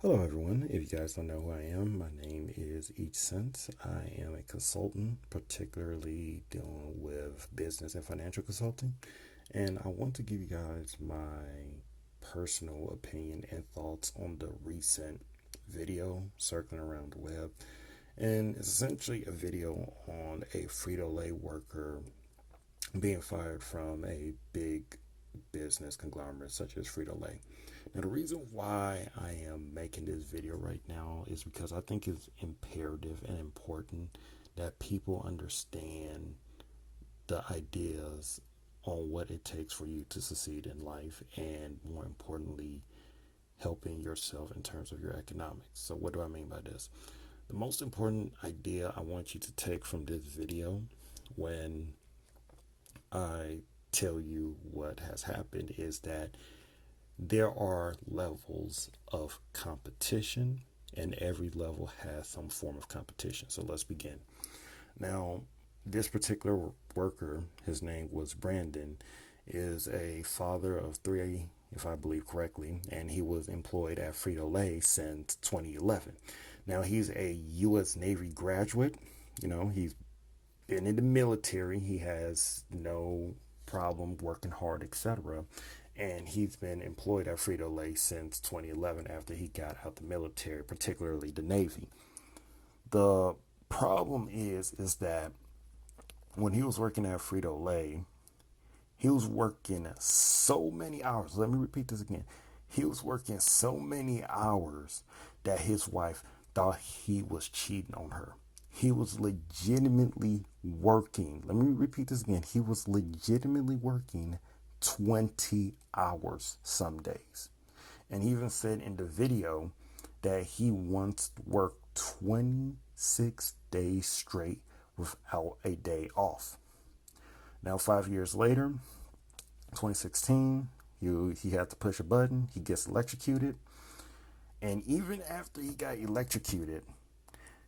Hello, everyone. If you guys don't know who I am, my name is Each Sense. I am a consultant, particularly dealing with business and financial consulting. And I want to give you guys my personal opinion and thoughts on the recent video circling around the web. And it's essentially a video on a Frito-Lay worker being fired from a big business conglomerate such as Frito-Lay. Now, the reason why I am making this video right now is because I think it's imperative and important that people understand the ideas on what it takes for you to succeed in life and, more importantly, helping yourself in terms of your economics. So, what do I mean by this? The most important idea I want you to take from this video when I tell you what has happened is that there are levels of competition, and every level has some form of competition. So let's begin. Now, this particular worker, his name was Brandon, is a father of three, if I believe correctly, and he was employed at Frito Lay since 2011. Now, he's a U.S. Navy graduate. He's been in the military. He has no problem working hard, etc. And he's been employed at Frito Lay since 2011 after he got out the military, particularly the Navy. The problem is that when he was working at Frito Lay, he was working so many hours. Let me repeat this again. He was working so many hours that his wife thought he was cheating on her. He was legitimately working. Let me repeat this again. He was legitimately working 20 hours some days. And he even said in the video that he once worked 26 days straight without a day off. Now, 5 years later, 2016, he had to push a button. He gets electrocuted. And even after he got electrocuted,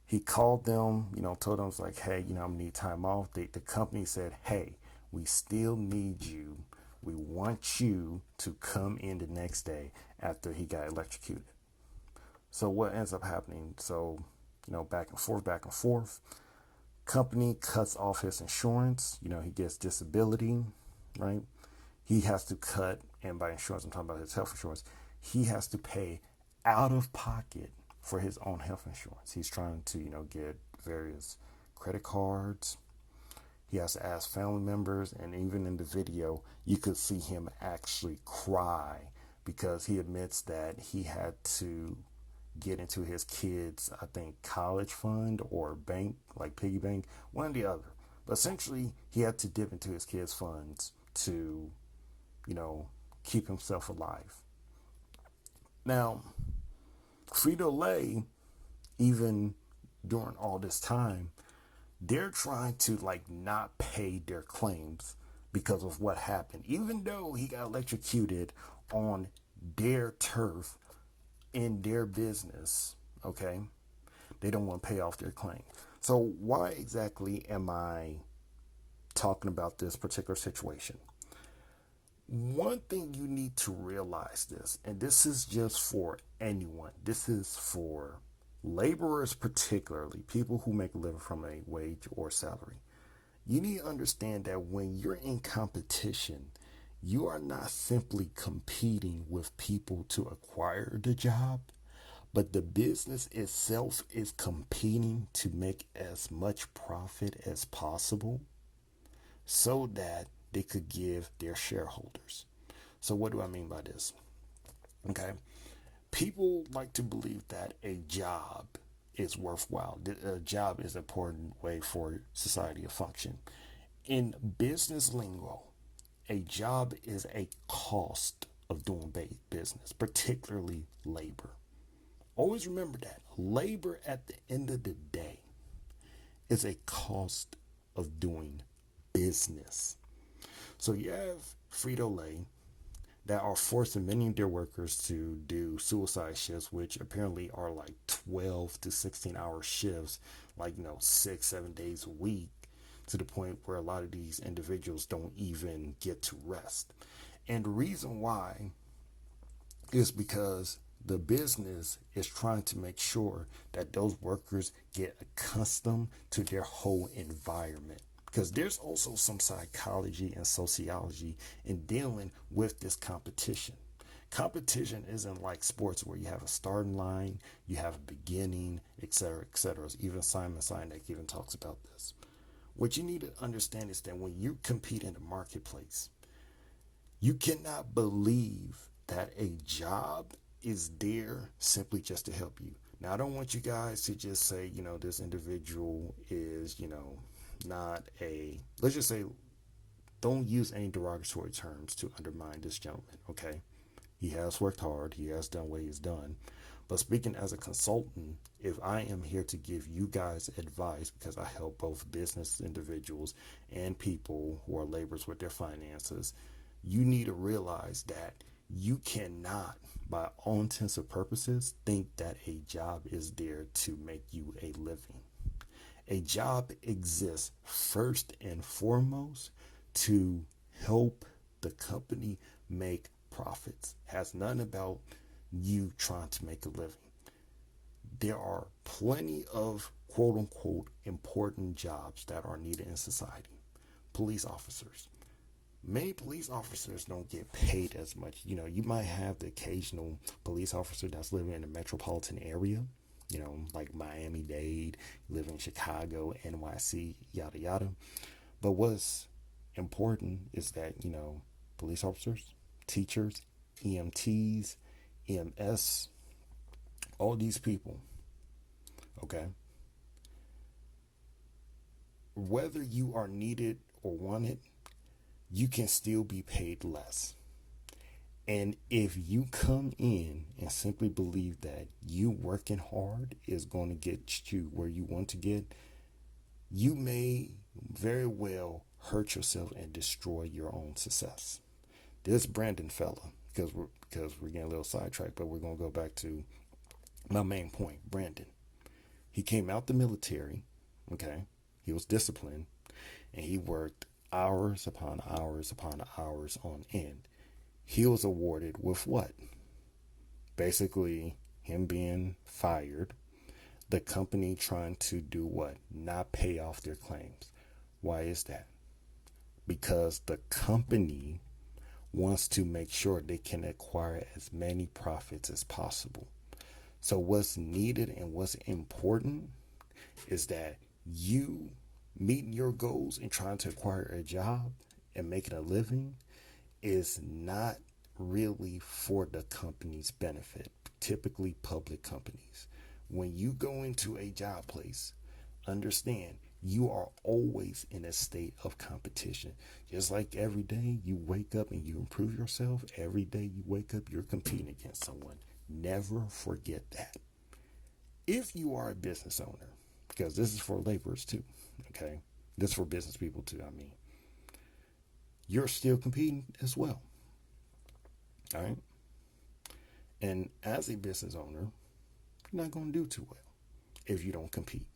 he called them, told them, like, hey, I'm going to need time off. The company said, hey, we still need you. We want you to come in the next day after he got electrocuted. So what ends up happening? So, back and forth, back and forth. Company cuts off his insurance. He gets disability, right? He has to cut, and by insurance, I'm talking about his health insurance. He has to pay out of pocket for his own health insurance. He's trying to, get various credit cards. He has to ask family members, and even in the video, you could see him actually cry because he admits that he had to get into his kids, I think, college fund or bank, like piggy bank, one or the other. But essentially, he had to dip into his kids' funds to, you know, keep himself alive. Now, Frito Lay, even during all this time, they're trying to like not pay their claims because of what happened. Even though he got electrocuted on their turf in their business, okay, they don't want to pay off their claim. So why exactly am I talking about this particular situation? One thing you need to realize this, and this is just for anyone, this is for laborers, particularly people who make a living from a wage or salary. You need to understand that when you're in competition, you are not simply competing with people to acquire the job, but the business itself is competing to make as much profit as possible so that they could give their shareholders. So, what do I mean by this? Okay. People like to believe that a job is worthwhile. A job is an important way for society to function. In business lingo, a job is a cost of doing business, particularly labor. Always remember that labor at the end of the day is a cost of doing business. So you have Frito Lay that are forcing many of their workers to do suicide shifts, which apparently are like 12 to 16-hour shifts, like, 6, 7 days a week, to the point where a lot of these individuals don't even get to rest. And the reason why is because The business is trying to make sure that those workers get accustomed to their whole environment. Because there's also some psychology and sociology in dealing with this competition. Competition isn't like sports where you have a starting line, you have a beginning, etc., etc. Even Simon Sinek even talks about this. What you need to understand is that when you compete in the marketplace, you cannot believe that a job is there simply just to help you. Now, I don't want you guys to just say, this individual is, not a, let's just say, don't use any derogatory terms to undermine this gentleman, okay? He has worked hard, he has done what he's done. But speaking as a consultant, if I am here to give you guys advice, because I help both business individuals and people who are laborers with their finances, you need to realize that you cannot, by all intents and purposes, think that a job is there to make you a living. A job exists first and foremost to help the company make profits. Has nothing about you trying to make a living. There are plenty of quote unquote important jobs that are needed in society. Police officers. Many police officers don't get paid as much. You might have the occasional police officer that's living in a metropolitan area, like Miami-Dade, live in Chicago, NYC, yada yada. But what's important is that, police officers, teachers, EMTs, EMS, all these people, okay, whether you are needed or wanted, you can still be paid less. And if you come in and simply believe that you working hard is going to get you where you want to get, you may very well hurt yourself and destroy your own success. This Brandon fella, because we're getting a little sidetracked, but we're gonna go back to my main point. Brandon, he came out the military, okay. He was disciplined, and he worked hours upon hours upon hours on end. He was awarded with what? Basically, him being fired, the company trying to do what? Not pay off their claims. Why is that? Because the company wants to make sure they can acquire as many profits as possible. So, what's needed and what's important is that you meeting your goals and trying to acquire a job and making a living is not really for the company's benefit, typically public companies. When you go into a job place, understand you are always in a state of competition. Just like every day you wake up and you improve yourself, every day you wake up, you're competing against someone. Never forget that. If you are a business owner, because this is for laborers too, okay? This is for business people too, you're still competing as well, all right? And as a business owner, you're not going to do too well if you don't compete.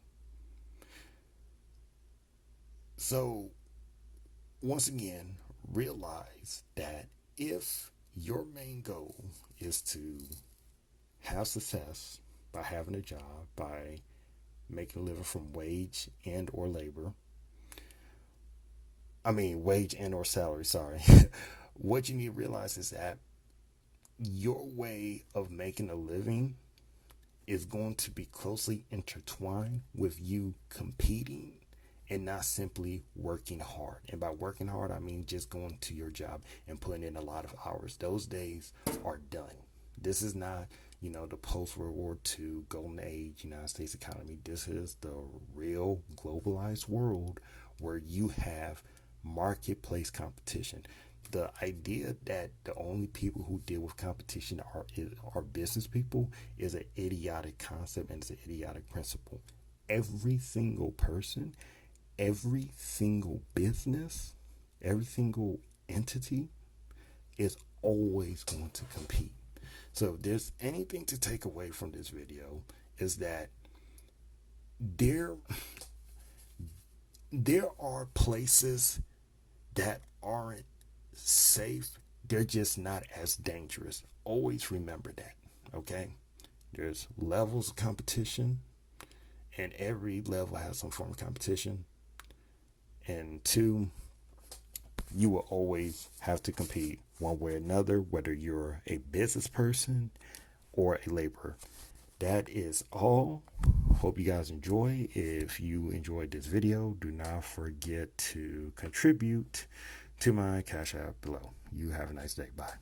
So, once again, realize that if your main goal is to have success by having a job, by making a living from wage and or labor, wage and or salary, sorry. What you need to realize is that your way of making a living is going to be closely intertwined with you competing and not simply working hard. And by working hard, I mean just going to your job and putting in a lot of hours. Those days are done. This is not, the post-World War II golden age United States economy. This is the real globalized world where you have marketplace competition. The idea that the only people who deal with competition are business people is an idiotic concept, and it's an idiotic principle. Every single person, every single business, every single entity is always going to compete. So if there's anything to take away from this video, is that there there are places that aren't safe. They're just not as dangerous. Always remember that. Okay, there's levels of competition, and every level has some form of competition. And two, you will always have to compete one way or another, whether you're a business person or a laborer. That is all. Hope you guys enjoy. If you enjoyed this video, do not forget to contribute to my Cash App below. You have a nice day. Bye.